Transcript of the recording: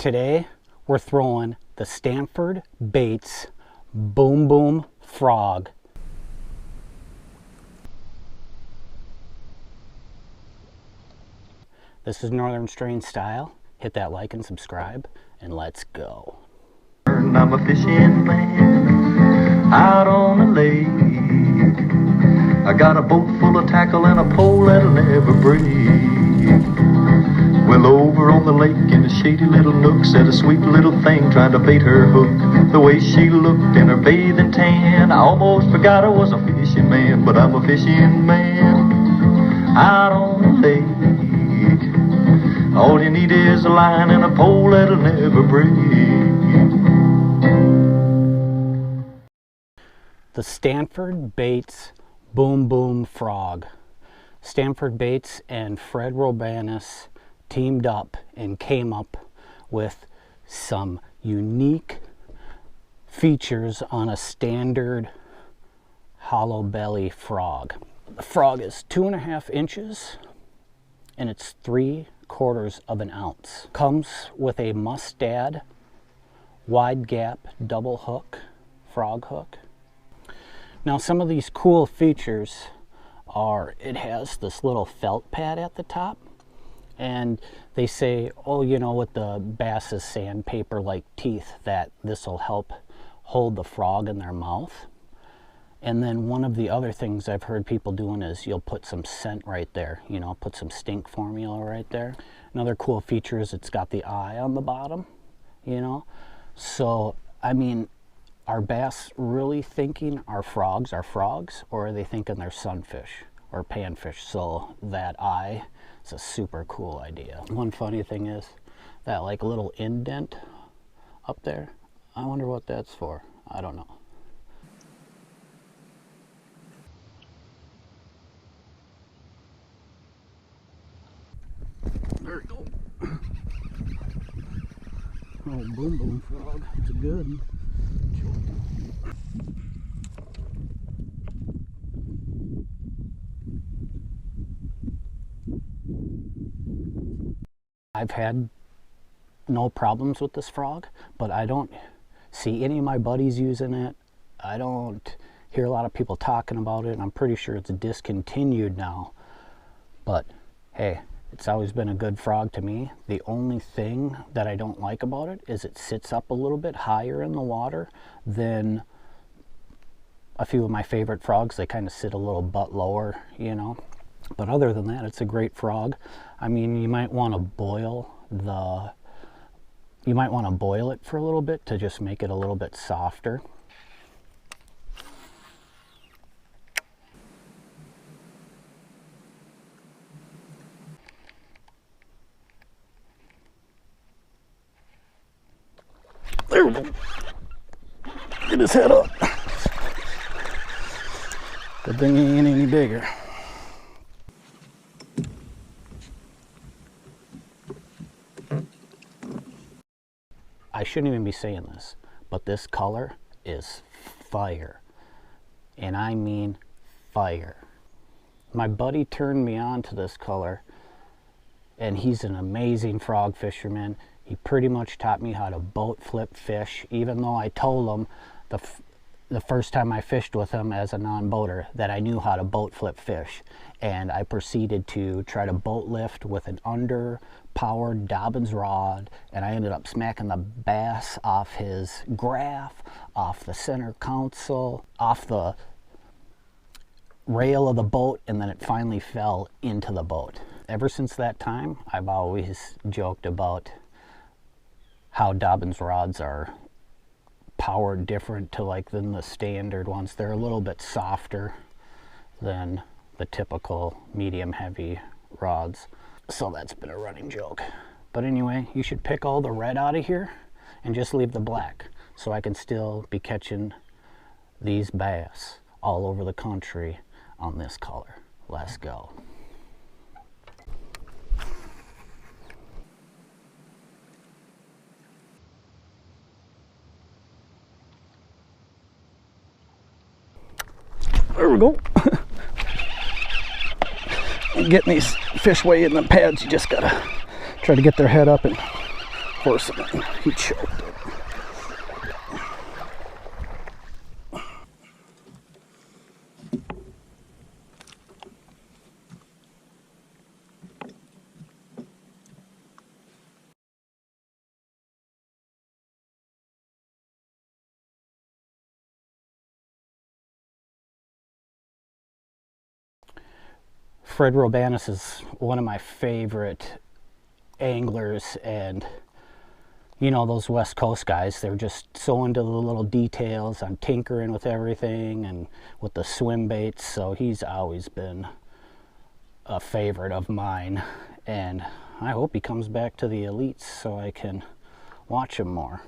Today we're throwing the Stanford Baits Boom Boom Frog. This is Northern Strain style. Hit that like and subscribe, and let's go. I'm a fishing man out on the lake. I got a boat full of tackle and a pole that'll never break. Well, over on the lake in a shady little nook sat a sweet little thing trying to bait her hook. The way she looked in her bathing tan, I almost forgot I was a fishing man. But I'm a fishing man out on the lake. All you need is a line and a pole that'll never break. The Stanford Baits Boom Boom Frog. Stanford Baits and Fred Roumbanis teamed up and came up with some unique features on a standard hollow belly frog. The frog is 2.5 inches and it's 3/4 of an ounce. Comes with a mustad wide gap double hook, frog hook. Now some of these cool features are, it has this little felt pad at the top, and they say, oh, you know, with the bass's sandpaper like teeth, that this will help hold the frog in their mouth. And then one of the other things I've heard people doing is you'll put some scent right there, you know, put some stink formula right there. Another cool feature is it's got the eye on the bottom, you know. So I mean, are bass really thinking our frogs are frogs, or are they thinking they're sunfish or panfish? So that eye is a super cool idea. One funny thing is that like little indent up there, I wonder what that's for. I don't know. There we go. Oh, boom boom frog. It's a good one. I've had no problems with this frog, but I don't see any of my buddies using it. I don't hear a lot of people talking about it, and I'm pretty sure it's discontinued now. But hey, it's always been a good frog to me. The only thing that I don't like about it is it sits up a little bit higher in the water than a few of my favorite frogs. They kind of sit a little butt lower, you know. But other than that, it's a great frog. I mean, you might want to boil it for a little bit to just make it a little bit softer. There we go. Get his head up. Good thing he ain't any bigger. I shouldn't even be saying this, but this color is fire. And I mean fire. My buddy turned me on to this color, and he's an amazing frog fisherman. He pretty much taught me how to boat flip fish, even though I told him the first time I fished with him as a non-boater that I knew how to boat flip fish. And I proceeded to try to boat lift with an under-powered Dobbins rod, and I ended up smacking the bass off his graph, off the center console, off the rail of the boat, and then it finally fell into the boat. Ever since that time, I've always joked about how Dobbins rods are powered different than the standard ones. They're a little bit softer than the typical medium heavy rods. So that's been a running joke. But anyway, you should pick all the red out of here and just leave the black, so I can still be catching these bass all over the country on this color. Let's go. There we go. Getting these fish way in the pads, you just gotta try to get their head up and porcelain. He choked it. Fred Roumbanis is one of my favorite anglers, and you know, those West Coast guys, they're just so into the little details on tinkering with everything and with the swim baits. So he's always been a favorite of mine, and I hope he comes back to the elites so I can watch him more.